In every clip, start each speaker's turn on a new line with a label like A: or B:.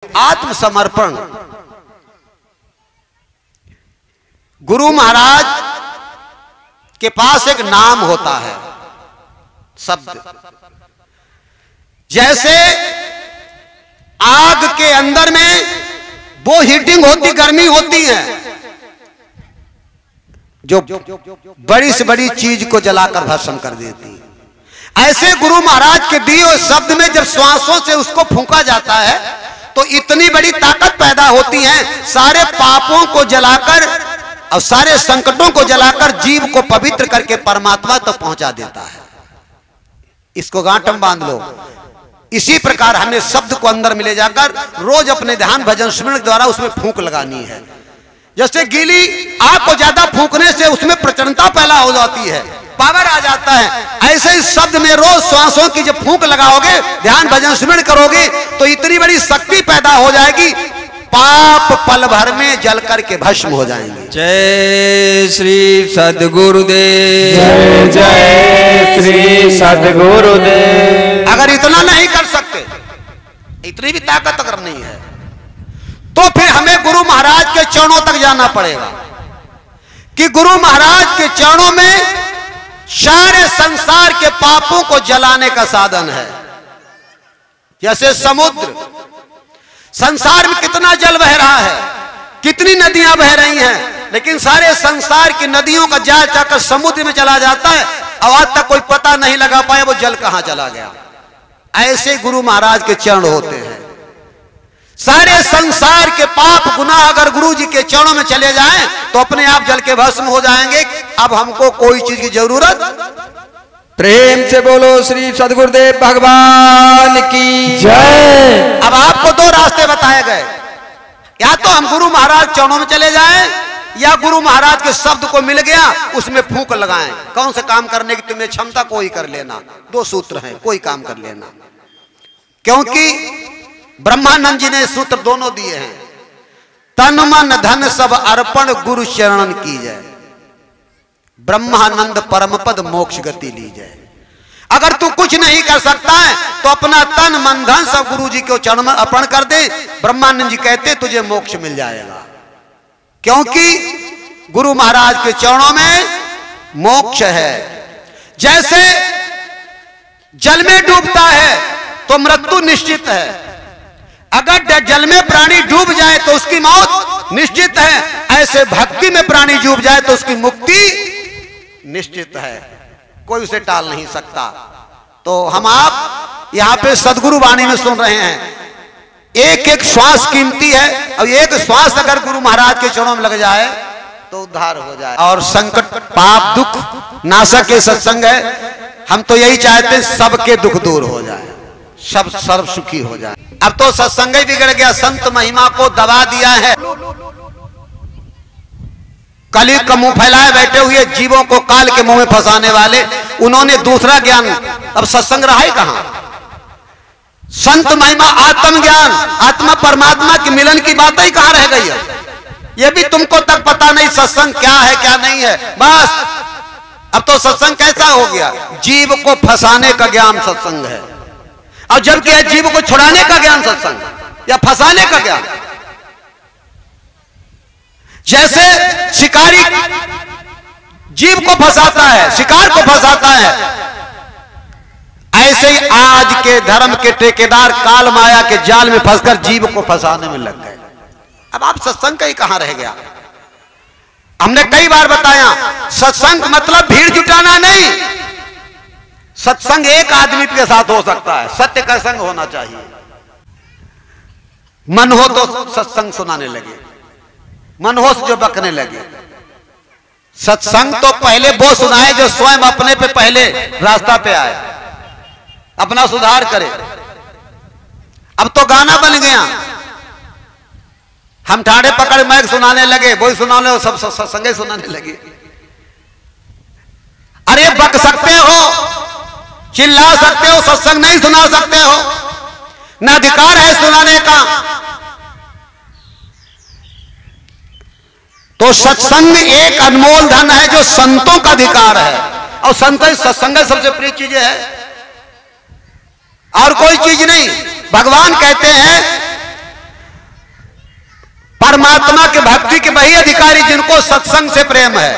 A: आत्मसमर्पण। गुरु महाराज के पास एक नाम होता है, शब्द। जैसे आग के अंदर में वो हीटिंग होती, गर्मी होती है, जो बड़ी से बड़ी चीज को जलाकर भस्म कर देती है। ऐसे गुरु महाराज के दिए हुए शब्द में जब श्वासों से उसको फूंका जाता है तो इतनी बड़ी ताकत पैदा होती है, सारे पापों को जलाकर और सारे संकटों को जलाकर जीव को पवित्र करके परमात्मा तक पहुंचा देता है। इसको गांठम बांध लो। इसी प्रकार हमने शब्द को अंदर में ले जाकर रोज अपने ध्यान भजन स्मरण द्वारा उसमें फूंक लगानी है। जैसे गीली आग को ज्यादा फूंकने से उसमें प्रचंडता पैदा हो जाती है, पावर आ जाता है। ऐसे ही शब्द में रोज श्वासों की जब फूंक लगाओगे, ध्यान भजन स्मरण करोगे तो इतनी बड़ी शक्ति पैदा हो जाएगी, पाप पल भर में जल करके भस्म हो जाएंगे।
B: जय श्री सद्गुरुदेव,
C: जय जय श्री सद्गुरुदेव।
A: अगर इतना नहीं कर सकते, इतनी भी ताकत अगर नहीं है, तो फिर हमें गुरु महाराज के चरणों तक जाना पड़ेगा कि गुरु महाराज के चरणों में सारे संसार के पापों को जलाने का साधन है। जैसे समुद्र, संसार में कितना जल बह रहा है, कितनी नदियां बह रही हैं, लेकिन सारे संसार की नदियों का जाल जाकर समुद्र में चला जाता है और आज तक कोई पता नहीं लगा पाया वो जल कहां चला गया। ऐसे गुरु महाराज के चरण होते हैं। सारे संसार के पाप गुनाह अगर गुरु जी के चरणों में चले जाएं तो अपने आप जल के भस्म हो जाएंगे। अब हमको कोई चीज की जरूरत।
B: प्रेम से बोलो श्री सद्गुरुदेव भगवान की
C: जय।
A: अब आपको दो रास्ते बताए गए, या तो हम गुरु महाराज चरणों में चले जाएं या गुरु महाराज के शब्द को मिल गया उसमें फूंक लगाएं। कौन से काम करने की तुम्हें क्षमता, कोई कर लेना। दो सूत्र हैं, कोई काम कर लेना। क्योंकि ब्रह्मानंद जी ने सूत्र दोनों दिए हैं, तन मन धन सब अर्पण गुरु चरणन की जय, ब्रह्मानंद परम पद मोक्ष गति ली जाए। अगर तू कुछ नहीं कर सकता है तो अपना तन मन धन सब गुरु जी को चरण में अर्पण कर दे। ब्रह्मानंद जी कहते तुझे मोक्ष मिल जाएगा, क्योंकि गुरु महाराज के चरणों में मोक्ष है। जैसे जल में डूबता है तो मृत्यु निश्चित है, अगर जल में प्राणी डूब जाए तो उसकी मौत निश्चित है, ऐसे भक्ति में प्राणी डूब जाए तो उसकी मुक्ति निश्चित है, कोई उसे टाल नहीं सकता। तो हम आप यहां पे सदगुरु वाणी में सुन रहे हैं, एक एक श्वास कीमती है और एक श्वास अगर गुरु महाराज के चरणों में लग जाए तो उद्धार हो जाए। और संकट पाप दुख नाशक के सत्संग है। हम तो यही चाहते हैं सबके दुख दूर हो जाए, सब सर्व सुखी हो जाए। अब तो सत्संग ही बिगड़ गया, संत महिमा को दबा दिया है। कली का मुंह फैलाए बैठे हुए जीवों को काल के मुंह में फंसाने वाले, उन्होंने दूसरा ज्ञान, अब सत्संग रहा ही कहां। संत महिमा, आत्मज्ञान, आत्मा परमात्मा के मिलन की बात ही कहां रह गई है। यह भी तुमको तक पता नहीं सत्संग क्या है क्या नहीं है। बस अब तो सत्संग कैसा हो गया, जीव को फंसाने का ज्ञान सत्संग है, और जबकि जीव को छुड़ाने का ज्ञान सत्संग या फंसाने का ज्ञान। जैसे शिकारी जीव को फंसाता है, शिकार को फंसाता है, ऐसे ही आज के धर्म के ठेकेदार काल माया के जाल में फंसकर जीव को फंसाने में लग गए। अब आप सत्संग का ही कहां रह गया। हमने कई बार बताया, सत्संग मतलब भीड़ जुटाना नहीं। सत्संग एक आदमी के साथ हो सकता है, सत्य का संग होना चाहिए। मन हो तो सत्संग सुनाने लगे, मन हो जो बकने लगे। सत्संग तो पहले वो सुनाए जो स्वयं अपने पे पहले रास्ता पे आए, अपना सुधार करे। अब तो गाना बन गया, हम ठाड़े पकड़ मैक सुनाने लगे, वही सुनाने, सब सत्संग सुनाने लगे। अरे बक सकते हो, चिल्ला सकते हो, सत्संग नहीं सुना सकते हो, ना अधिकार है सुनाने का। तो सत्संग एक अनमोल धन है जो संतों का अधिकार है, और संत सत्संग सबसे प्रिय चीज है, और कोई चीज नहीं। भगवान कहते हैं परमात्मा के भक्ति के वही अधिकारी जिनको सत्संग से प्रेम है,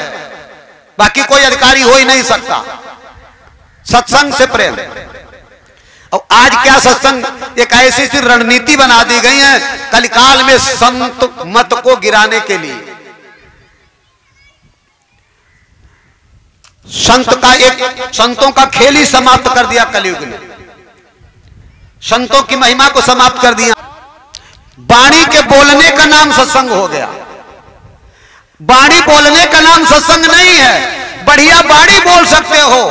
A: बाकी कोई अधिकारी हो ही नहीं सकता। सत्संग से प्रेम। और आज क्या सत्संग, एक ऐसी सी रणनीति बना दी गई है कलिकाल में संत मत को गिराने के लिए। संतों का खेल ही समाप्त कर दिया कलयुग ने, संतों की महिमा को समाप्त कर दिया। वाणी के बोलने का नाम सत्संग हो गया। वाणी बोलने का नाम सत्संग नहीं है। बढ़िया वाणी बोल सकते हो,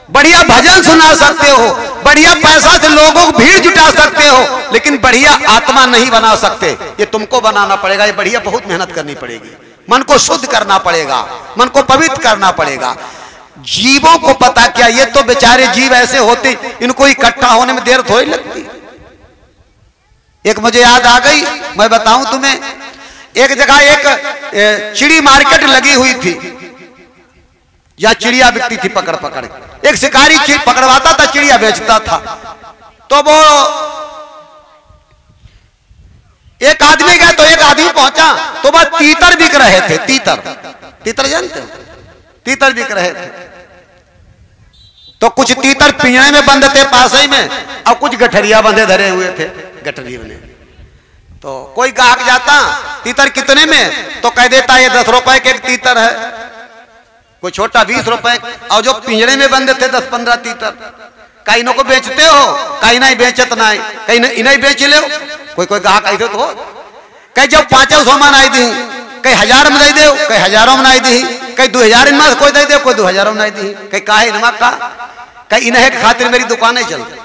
A: बढ़िया भजन सुना सकते हो, बढ़िया पैसा से लोगों को भीड़ जुटा सकते हो, लेकिन बढ़िया आत्मा नहीं बना सकते। ये तुमको बनाना पड़ेगा। ये बढ़िया बहुत मेहनत करनी पड़ेगी। मन को शुद्ध करना पड़ेगा, मन को पवित्र करना पड़ेगा। जीवों को पता क्या, ये तो बेचारे जीव ऐसे होते, इनको इकट्ठा होने में देर थोड़ी लगती। एक मुझे याद आ गई, मैं बताऊं तुम्हें। एक जगह एक चिड़ी मार्केट लगी हुई थी, या चिड़िया बिकती थी पकड़ पकड़। एक शिकारी पकड़वाता था, चिड़िया बेचता था। तो वो एक आदमी गया, तो एक आदमी पहुंचा तो वह तीतर बिक रहे थे। तीतर जानते हो, तीतर बिक रहे थे। तो कुछ तीतर पिंजरे में बंद थे पास ही में, और कुछ गठरिया बंधे धरे हुए थे गठरी में। तो कोई ग्राहक जाता, तीतर कितने में, तो कह देता ये 10 रुपए के एक तीतर है, कोई छोटा 20 रुपए। और जो पिंजरे में बंद थे 10-15 तीतर, कहीं इनको बेचते हो, कहीं नहीं बेचत नहीं, कहीं इन्हें बेच ले। कोई ग्राहक आई तो कहीं जब 500 में नहीं दी, कहीं 1000 में नहीं दे, कहीं हजारों में नहीं दी, कहीं 2000 में कोई दे दे, कोई 2000 में नहीं दी, कहीं काहे इनमा का, कहीं इन्हें खातिर मेरी दुकान नहीं चलती,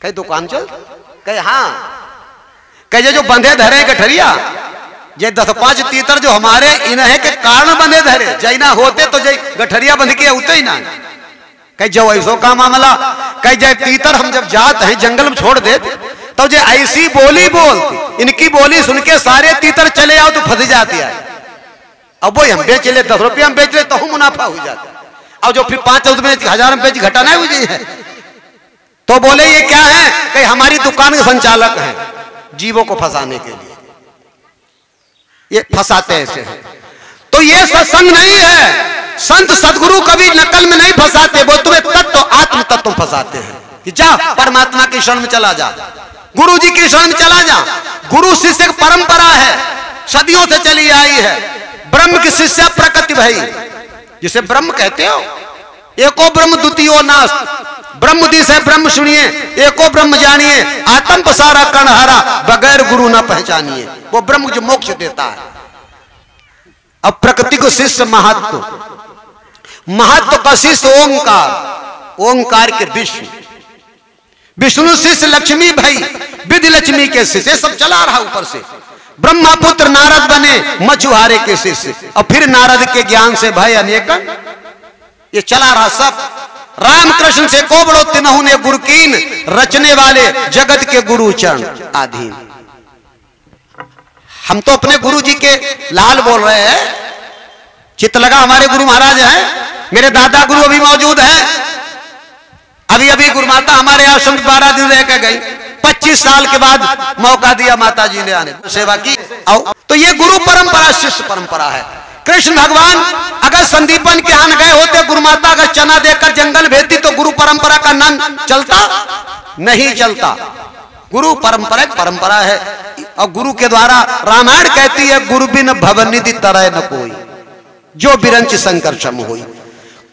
A: कहीं दुकान चल, कहीं हाँ, कहीं जो बंधे धरे गठरिया, ये 10-5 तीतर जो हमारे इन्हें के कारण बंधे धरे, जय ना होते तो जय गठरिया बंध के होते ही ना। कहीं जो ऐसो का मामला, कहीं जय तीतर हम जब जाते हैं जंगल में छोड़ दे, तो जो ऐसी बोली बोलती, इनकी बोली सुन के सारे तीतर चले आओ तो फंस जाती है। अब वो हम बेच ले 10 रुपया में बेच ले तो हम मुनाफा हो जाता है। और जो फिर 500 में 1000 में बेच घटा नहीं हुई है, तो बोले ये क्या है, कहीं हमारी दुकान के संचालक हैं, जीवों को फंसाने के लिए ये फंसाते ऐसे हैं। तो ये सत्संग नहीं है। संत सदगुरु कभी नकल में नहीं फंसाते, वो तुम्हें तत्व आत्म तत्व फंसाते हैं कि जा परमात्मा के शरण में चला जा, गुरु जी के शरण में चला जा। गुरु शिष्य की परंपरा है, सदियों से चली आई है। ब्रह्म की शिष्य प्रकृति भाई, जिसे ब्रह्म कहते हो, एको ब्रह्म द्वितीयो नास्त, ब्रह्म दिस है ब्रह्म सुनिए, एको ब्रह्म जानिए, आत्म पसारा कर्णहारा, बगैर गुरु ना पहचानिए। वो ब्रह्म जो मोक्ष देता है। अब प्रकृति को शिष्य महत्व का शिष्य ओंकार, ओंकार के विष्णु, विष्णु शिष्य लक्ष्मी भाई, विधि लक्ष्मी के शिष्य, सब चला रहा ऊपर से। ब्रह्मपुत्र नारद बने मछुआरे के शिष्य, और फिर नारद के ज्ञान से भय अनेकन, ये चला रहा सब। रामकृष्ण से को बड़ो तिनहु ने गुरकीन, रचने वाले जगत के गुरु चरण आधीन। हम तो अपने गुरु जी के लाल बोल रहे हैं। चित्त लगा हमारे गुरु महाराज हैं, मेरे दादा गुरु अभी मौजूद हैं। अभी गुरु माता हमारे आश्रम 12 दिन रह के गई, 25 साल के बाद मौका दिया माता जी ने आने सेवा की। तो ये गुरु परंपरा शिष्य परंपरा है। कृष्ण भगवान अगर संदीपन के यहाँ गए होते, गुरु माता अगर चना देकर जंगल भेजती, तो गुरु परंपरा का नाम चलता नहीं चलता। गुरु परंपरा परंपरा है। और गुरु के द्वारा रामायण कहती है, गुरु बिन भवनिधि तरह न कोई, जो बिरंच संकर सम होई।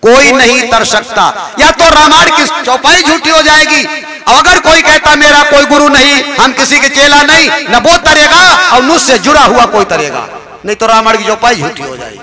A: कोई नहीं तर सकता। या तो रामायण की चौपाई झूठी हो जाएगी, और अगर कोई कहता मेरा कोई गुरु नहीं, हम किसी के चेला नहीं, न वो तरेगा और मुझसे जुड़ा हुआ कोई तरेगा, नहीं तो रामायण की चौपाई झूठी हो जाएगी।